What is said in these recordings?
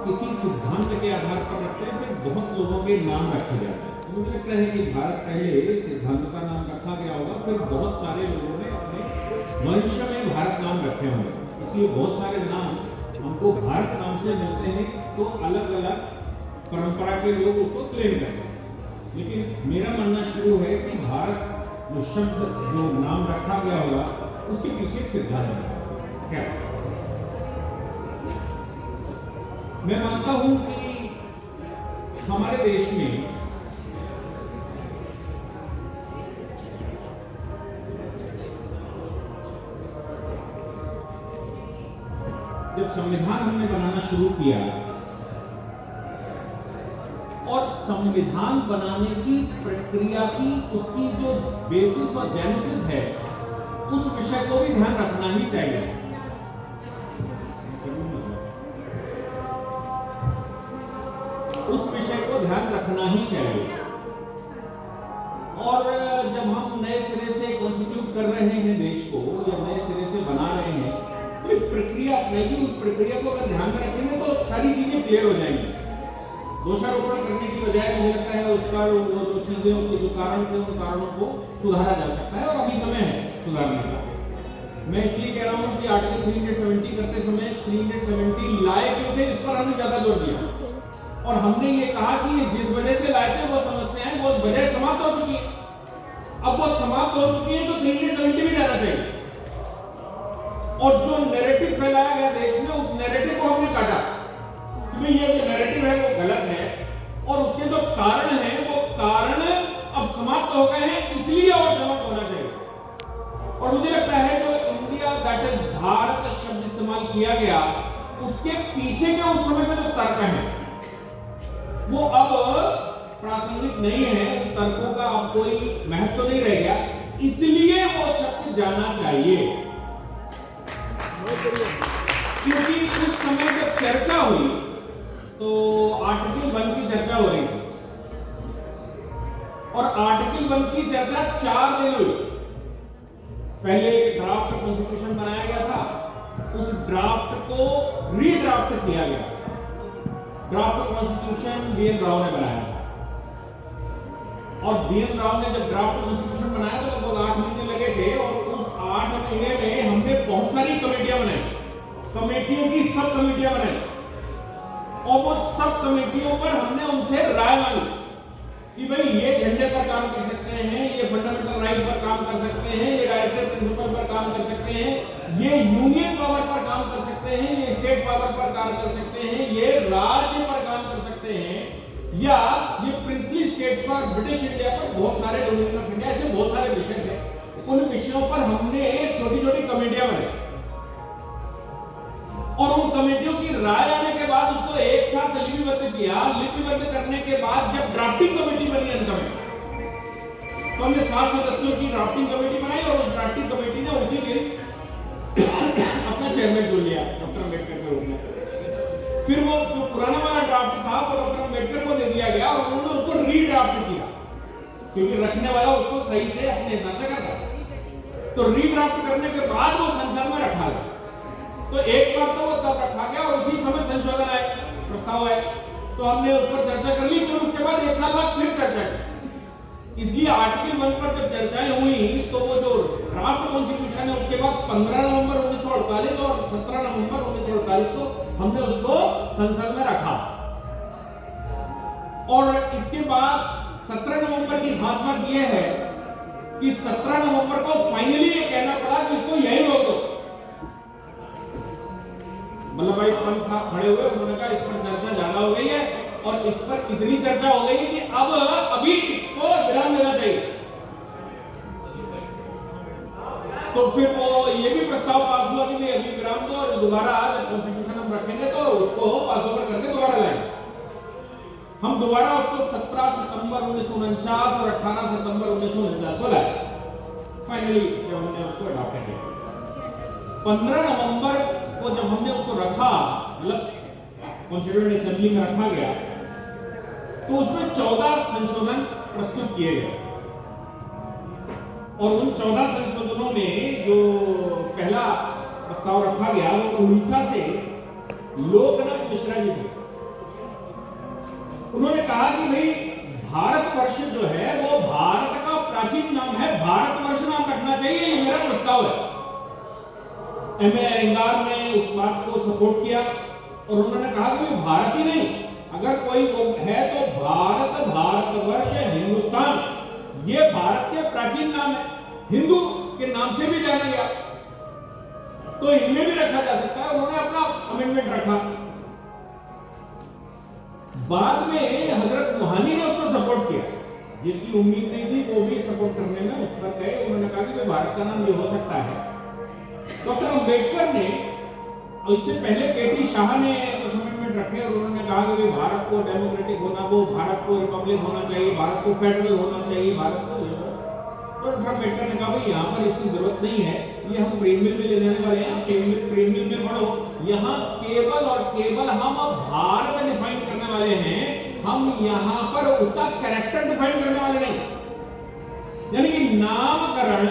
किसी सिद्धांत के आधार पर रखते हैं, फिर बहुत लोगों के नाम रखे जाते हैं। तो मुझे लगता है कि भारत पहले सिद्धांत का नाम रखा गया होगा, फिर बहुत सारे लोगों ने अपने वंश में भारत नाम रखे होंगे, इसलिए बहुत सारे नाम हमको भारत नाम से मिलते हैं। तो अलग अलग परंपरा के लोग उसको क्लेम करते हैं, लेकिन मेरा मानना शुरू है कि भारत जो शब्द जो नाम रखा गया होगा उसके पीछे एक सिद्धांत है। क्या मैं मानता हूं कि हमारे देश में जब संविधान हमने बनाना शुरू किया और संविधान बनाने की प्रक्रिया की उसकी जो बेसिस और जेनेसिस है, उस विषय को भी ध्यान रखना ही चाहिए। उस विषय को ध्यान रखना ही चाहिए। और जब हम नए सिरे से कॉन्स्टिट्यूट कर रहे हैं देश को या नए सिरे से बना रहे हैं, तो एक प्रक्रिया अपनाएगी। उस प्रक्रिया को अगर ध्यान में रखेंगे तो सारी चीजें क्लियर हो जाएंगी। दोषारोपण करने की बजाय मुझे लगता है उसका वो जो चीजें उसके जो कारण थे उन कारणों को सुधारा जा सकता है, और अभी समय है सुधारने का। मैं इसलिए कह रहा हूं कि आर्टिकल 370 करते समय 370 लाए क्यों थे, इस पर हमने ज्यादा जोर दिया, और हमने ये कहा कि जिस वजह से लाए थे वो समस्याएं वो वजह समाप्त हो चुकी है। अब वो समाप्त हो चुकी है तो 370 भी जाना चाहिए। और जो नैरेटिव फैलाया गया देश में, उस नैरेटिव को हमने काटा कि भाई ये जो नैरेटिव है वो गलत है, और उसके जो कारण है वो कारण अब समाप्त हो गए हैं, इसलिए और समाप्त होना चाहिए। और मुझे लगता है जो इंडिया दैट इज भारत शब्द इस्तेमाल किया गया, उसके पीछे के उस समय में जो तर्क है वो अब प्रासंगिक नहीं है, तर्कों का अब कोई महत्व नहीं रह गया, इसलिए वो शब्द जाना चाहिए। क्योंकि उस समय जब चर्चा हुई तो आर्टिकल 1 की चर्चा हो रही थी, और आर्टिकल 1 की चर्चा 4 दिन हुई। पहले ड्राफ्ट कॉन्स्टिट्यूशन बनाया गया था, उस ड्राफ्ट को रीड्राफ्ट किया गया। ड्राफ्ट कॉन्स्टिट्यूशन बीएन राव ने बनाया था, और बीएन राव ने जब ड्राफ्ट कॉन्स्टिट्यूशन बनाया तो लगभग 8 महीने लगे थे, और उस 8 महीने में हमने बहुत सारी कमेटियां बनाई, कमेटियों की सब कमेटियां बनाई, और वो सब कमेटियों पर हमने उनसे राय मांगी कि भाई ये झंडे पर काम कर सकते हैं, ये फंडामेंटल राइट पर काम कर सकते हैं, ये डायरेक्टिव प्रिंसिपल पर काम कर सकते हैं, ये यूनियन पावर पर काम कर सकते हैं, ये स्टेट पावर पर काम कर सकते हैं, ये राज्य पर काम कर सकते हैं, या ये प्रिंसली स्टेट पर, ब्रिटिश इंडिया पर, बहुत सारे डोमिनियन ऑफ इंडिया, ऐसे बहुत सारे विषय थे। उन विषयों पर हमने छोटी छोटी कमेटियां बनाई, और उन कमेटियों की राय आने के बाद उसको एक साथ लिपिबद्ध किया। लिपिबद्ध करने के बाद जब ड्राफ्टिंग कमेटी बनी अंत में, तो हमने 7 सदस्यों की ड्राफ्टिंग कमेटी बनाई, और उस ड्राफ्टिंग कमेटी ने उसी दिन अपना चेयरमैन चुन लिया डॉक्टर अम्बेडकर के रूप में। फिर वो जो पुराना वाला ड्राफ्ट था वो डॉक्टर अम्बेडकर को दे दिया गया, और उन्होंने उसको रीड्राफ्ट किया, क्योंकि रखने वाला उसको सही से अपने हिसाब से करता। तो रीड्राफ्ट करने के बाद वो संसद में रखा गया। तो एक बार तो वो तब रखा गया, और उसी समय संशोधन आए, प्रस्ताव आए, तो हमने उस पर चर्चा कर ली। फिर उसके बाद 1 साल बाद फिर चर्चा की। इसलिए आर्टिकल 1 पर जब चर्चाएं हुई तो वो जो ड्राफ्ट कॉन्स्टिट्यूशन है उसके बाद 15 नवंबर 1948 और 17 नवंबर 1948 को हमने उसको संसद में रखा, और इसके बाद 17 नवंबर की खास बात यह है कि 17 नवंबर को फाइनली ये कहना पड़ा कि इसको यही रोक दो। वल्लभ भाई पंत साहब खड़े हुए, उन्होंने कहा इस पर चर्चा ज्यादा हो गई है, और इस पर इतनी चर्चा हो गई है कि अब अभी इसको विराम देना चाहिए। तो फिर वो ये भी प्रस्ताव पास हुआ कि अभी विराम दो, और दोबारा जब कॉन्स्टिट्यूशन हम रखेंगे तो उसको पास ओवर करके दोबारा लाएंगे। हम दोबारा उसको 17 सितंबर 1949 और 18 सितंबर 1949 को लाए, फाइनली जब हमने उसको अडॉप्ट किया। 15 नवंबर को जब हमने उसको रखा, मतलब कॉन्स्टिट्यूएंट असेंबली में रखा गया, तो उसमें 14 संशोधन प्रस्तुत किए गए, और उन 14 संशोधनों में जो पहला प्रस्ताव रखा गया वो उड़ीसा से लोकनाथ मिश्रा जी थे। उन्होंने कहा कि भाई भारतवर्ष जो है वो भारत का प्राचीन नाम है, भारतवर्ष नाम रखना चाहिए, ये मेरा प्रस्ताव है। एमए अयंगार ने उस बात को सपोर्ट किया और उन्होंने कहा कि भारत ही नहीं, अगर कोई है तो भारत, भारतवर्ष, हिंदुस्तान, ये भारत के प्राचीन नाम है, हिंदू के नाम से भी जाना गया, तो इनमें भी रखा जा सकता है। उन्होंने अपना अमेंडमेंट रखा। बाद में हजरत रूहानी ने उसको सपोर्ट किया, जिसकी उम्मीद नहीं थी वो भी सपोर्ट करने में उस पर गए। उन्होंने कहा कि भारत का नाम ये हो सकता है। डॉक्टर अंबेडकर ने, इससे पहले केटी शाह ने कुछ अमेंडमेंट रखे और उन्होंने कहा कि भारत को डेमोक्रेटिक होना, वो भारत को रिपब्लिक होना चाहिए, भारत को फेडरल होना चाहिए, भारत को। तो डॉक्टर अंबेडकर ने कहा भाई यहाँ पर इसकी जरूरत नहीं है, ये हम प्रीमियम में ले जाने वाले हैं, प्रीमियम में पढ़ो, यहाँ केवल और केवल हम भारत डिफाइन करने वाले हैं, हम यहाँ पर उसका कैरेक्टर डिफाइन करने वाले नहीं। यानी कि नामकरण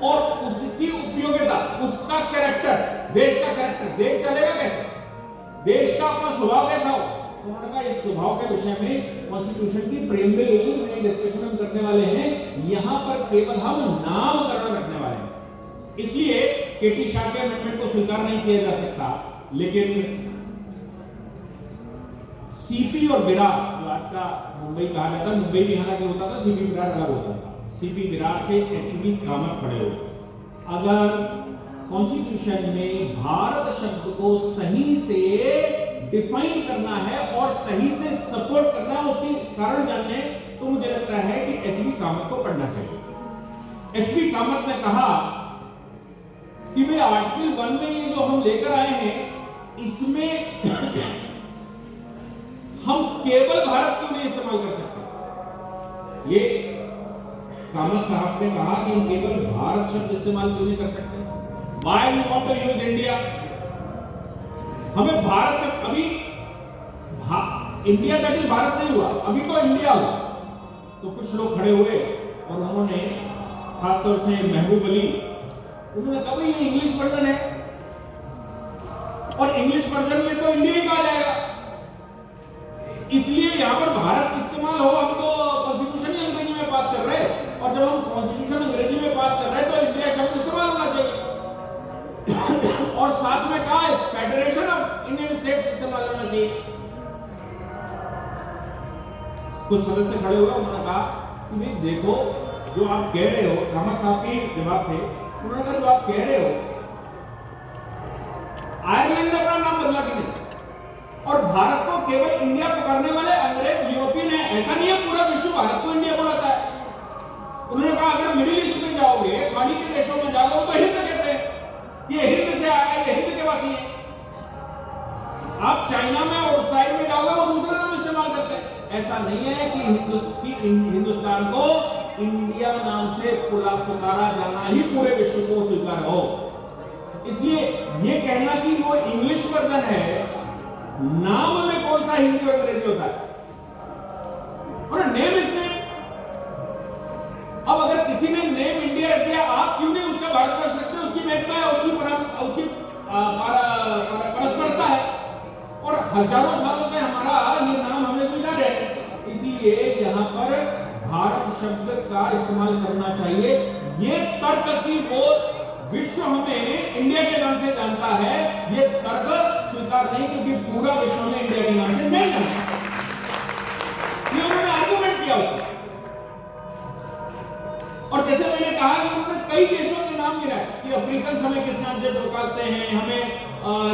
और उसकी उपयोगिता, उसका कैरेक्टर, देश का कैरेक्टर, देश चलेगा कैसे, देश का अपना स्वभाव कैसा हो। उन्होंने कहा इस स्वभाव के विषय में कॉन्स्टिट्यूशन की प्रीमियम में डिस्कशन हम करने वाले हैं, यहाँ पर केवल हम नामकरण रखने वाले हैं। इसलिए केटी शाह के अमेंडमेंट को स्वीकार नहीं किया जा सकता। लेकिन सीपी और विरार, जो आज का मुंबई कहा जाता है, मुंबई भी हालांकि होता था, सीपी विरार अलग होता था। सीपी विरार से एचबी कामत खड़े हो, अगर कॉन्स्टिट्यूशन में भारत शब्द को सही से डिफाइन करना है और सही से सपोर्ट करना है, उसके कारण जानने, तो मुझे लगता है कि एचबी कामत को पढ़ना चाहिए। एचबी कामत ने कहा कि भाई आर्टिकल 1 में ये जो हम लेकर आए हैं, इसमें हम केवल भारत क्यों नहीं इस्तेमाल कर सकते। ये कामत साहब ने कहा कि हम केवल भारत शब्द इस्तेमाल क्यों नहीं कर सकते। Why we want to use India? हमें भारत शब्द, अभी इंडिया दैट इज भारत नहीं हुआ, अभी तो इंडिया हुआ। तो कुछ लोग खड़े हुए और उन्होंने, खासतौर से महबूब अली, उन्होंने कहा भाई ये इंग्लिश वर्जन है और इंग्लिश वर्जन में तो इंडिया ही कहा जाएगा, इसलिए यहां पर भारत इस्तेमाल हो। हम तो कॉन्स्टिट्यूशन ही अंग्रेजी में पास कर रहे हैं, और जब हम कॉन्स्टिट्यूशन अंग्रेजी में पास कर रहे हैं तो इंडिया शब्द इस्तेमाल होना चाहिए। और साथ में कहा है फेडरेशन ऑफ इंडियन स्टेट्स इस्तेमाल होना चाहिए। कुछ सदस्य खड़े हुए, उन्होंने कहा कि भाई देखो, जो आप कह रहे हो, कामत साहब की जवाब थे, उन्होंने कहा जो आप कह रहे हो, आयरलैंड ने अपना नाम बदला कि नहीं, और भारत को केवल इंडिया पुकारने वाले अंग्रेज यूरोपियन है, ऐसा नहीं है पूरा विश्व भारत को इंडिया बुलाता है। उन्होंने कहा अगर मिडिल ईस्ट में जाओगे, खाड़ी के देशों में जाओगे तो हिंद कहते हैं, ये हिंद से आया है, ये हिंद के वासी है। आप चाइना में और साइड में जाओगे वो दूसरा नाम इस्तेमाल करते हैं। ऐसा नहीं है कि हिंदुस्तान को इंडिया नाम से पुकारा जाना ही पूरे विश्व को स्वीकार हो। इसलिए ये कहना कि वो इंग्लिश वर्जन है, नाम में कौन सा हिंदी और अंग्रेजी होता है, और नेम इज नेम। अब अगर किसी ने नेम इंडिया रख दिया, आप क्यों नहीं उसका भारतवर्ष रखते, उसकी महत्ता है, उसकी परस्परता है, और हजारों सालों से हमारा ये नाम हमें स्वीकार है। इसीलिए यहाँ पर भारत शब्द का इस्तेमाल करना चाहिए। ये तर्क की वो विश्व हमें इंडिया के नाम से जानता है, ये तर्क स्वीकार नहीं, क्योंकि पूरा विश्व हमें इंडिया के नाम से नहीं जानता। ये उन्होंने आर्गुमेंट किया उसको। और जैसे मैंने कहा कि उन्होंने कई देशों के नाम गिनाए कि अफ्रीकन हमें किस नाम से पुकारते हैं, हमें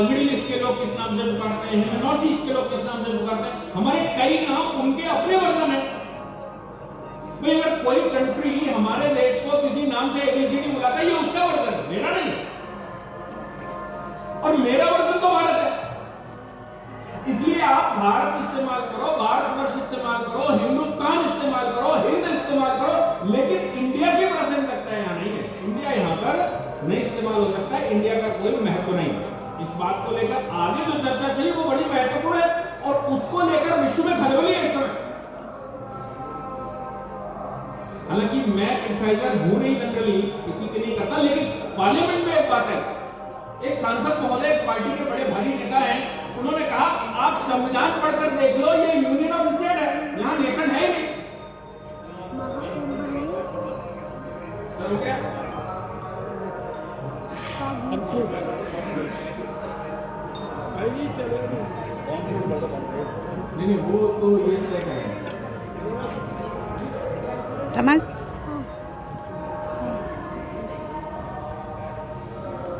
मिडिल ईस्ट के लोग किस नाम से पुकारते हैं, हमें नॉर्थ ईस्ट के लोग किस नाम से पुकारते हैं। हमारे कई नाम उनके अपने वर्जन है। भाई अगर कोई कंट्री हमारे देश को किसी नाम से एबीसीडी बुलाता है, ये उसका वर्जन है, मेरा नहीं, और मेरा वर्जन तो भारत है। इसलिए आप भारत इस्तेमाल करो, भारतवर्ष इस्तेमाल करो, हिंदुस्तान इस्तेमाल करो, हिंद इस्तेमाल करो, लेकिन इंडिया की प्रेजेंट लगता है यहाँ नहीं है। इंडिया यहाँ पर नहीं इस्तेमाल हो सकता है, इंडिया का कोई महत्व नहीं। इस बात को लेकर आगे जो चर्चा चली वो बड़ी महत्वपूर्ण है, और उसको लेकर विश्व में खलबली है इस समय। हालांकि मैं क्रिटिसाइजर हूं नहीं, जनरली किसी के नहीं करता, लेकिन पार्लियामेंट में एक बात है, एक सांसद महोदय, एक पार्टी के बड़े भारी नेता हैं, उन्होंने कहा आप संविधान पढ़कर देख लो, ये यूनियन ऑफ स्टेट है। हो गया? नहीं, वो तो ये तय करेंगे।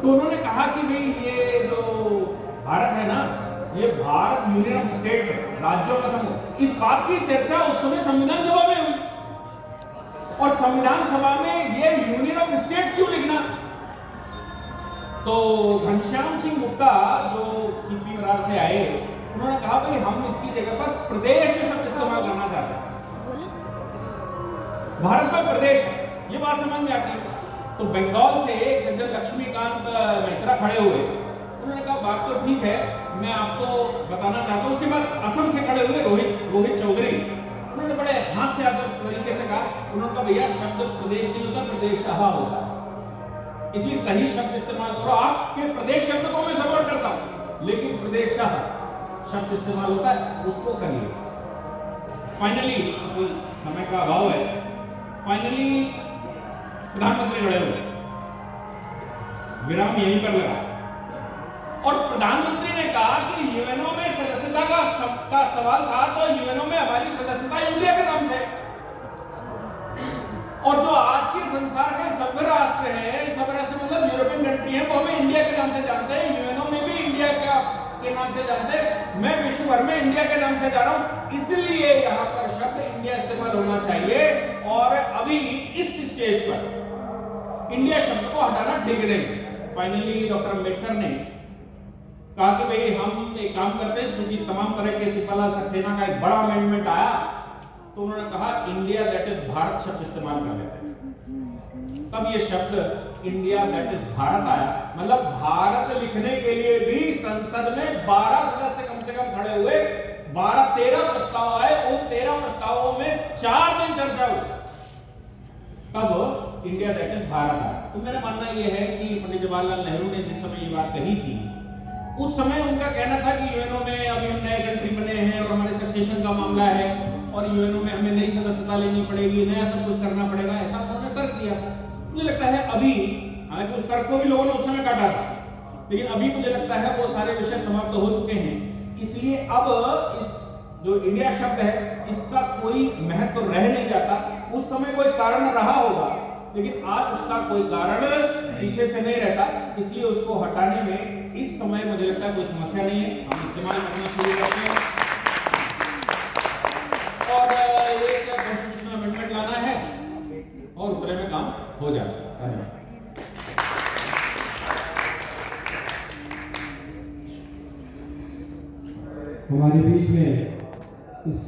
तो उन्होंने कहा कि भाई ये जो भारत है ना, ये भारत यूनियन ऑफ स्टेट्स है, राज्यों का समूह। इस बात की चर्चा उस समय संविधान सभा में हुई, और संविधान सभा में ये यूनियन ऑफ स्टेट्स क्यों लिखना? तो घनश्याम सिंह गुप्ता जो सीपी मरार से आए, उन्होंने कहा भाई हम इसकी जगह पर प्रदेश शब्द इस्तेमाल करना चाहते हैं। भारत में प्रदेश है, ये बात समझ में आती है। तो बंगाल से एक सज्जन लक्ष्मीकांत मेहता खड़े हुए, उन्होंने कहा बात तो ठीक है, मैं आपको बताना चाहता हूँ। उसके बाद असम से खड़े हुए रोहित चौधरी, उन्होंने बड़े हास्यास्पद तरीके से कहा, उन्होंने कहा भैया शब्द प्रदेश नहीं होता, प्रदेशः होता है, इसलिए सही शब्द इस्तेमाल करो। आपके प्रदेश शब्द को मैं सपोर्ट करता हूँ, लेकिन प्रदेशः शब्द इस्तेमाल होता है, उसको करिए। फाइनली, समय का अभाव है, फाइनली प्रधानमंत्री खड़े हुए, विराम यहीं पर लगा, और प्रधानमंत्री ने कहा कि यूएनओ में सदस्यता का सवाल था, तो यूएनओ में हमारी सदस्यता इंडिया के नाम से, और जो आज के संसार के सभ्य राष्ट्र हैं, सभ्य राष्ट्र मतलब यूरोपियन कंट्री है, वो हमें इंडिया के नाम से जानते हैं, यूएनओ में भी इंडिया के नाम से जानते हैं, मैं विश्व भर में इंडिया के नाम से जा रहा हूं, इसलिए यहां पर शब्द इंडिया इस्तेमाल होना चाहिए। और अभी इस स्टेज पर इंडिया शब्द को हटाना ठीक नहीं। फाइनली डॉक्टर अंबेडकर ने कहा कि भाई हम एक काम करते हैं, क्योंकि तमाम तरह के सिपालाल सक्सेना का एक बड़ा अमेंडमेंट आया, तो उन्होंने कहा इंडिया दैट इज भारत शब्द इस्तेमाल कर लेते हैं। तब ये शब्द इंडिया दैट इज भारत आया, मतलब भारत लिखने के लिए भी संसद में 12 सदस्य कम से कम खड़े हुए, 13 प्रस्ताव आए, उन 13 प्रस्तावों में 4 दिन चर्चा हुई, तब इंडिया दैट इज भारत आया। तो मेरा मानना यह है कि पंडित जवाहरलाल नेहरू ने जिस समय ये बात कही थी, उस समय उनका कहना था कि यूएनओ में अभी हम नए कंट्री बने हैं और हमारे सक्सेशन का मामला है, और यूएनओ में हमें नई सदस्यता लेनी पड़ेगी, नया सब कुछ करना पड़ेगा, ऐसा उन्होंने तर्क दिया। मुझे लगता है अभी, हालांकि उस तर्क को भी लोगों ने उस समय काटा था, लेकिन अभी मुझे लगता है वो सारे विषय समाप्त हो चुके हैं, इसलिए अब इस जो इंडिया शब्द है इसका कोई महत्व रह नहीं जाता। उस समय कोई कारण रहा होगा, लेकिन आज उसका कोई कारण पीछे से नहीं रहता, इसलिए उसको हटाने में इस समय मुझे लगता है कोई समस्या नहीं है, हम इस्तेमाल करना शुरू करते हैं, और एक कॉन्स्टिट्यूशनल अमेंडमेंट लाना है और उतरे में काम हो जाता है। धन्यवाद। हमारे बीच में इस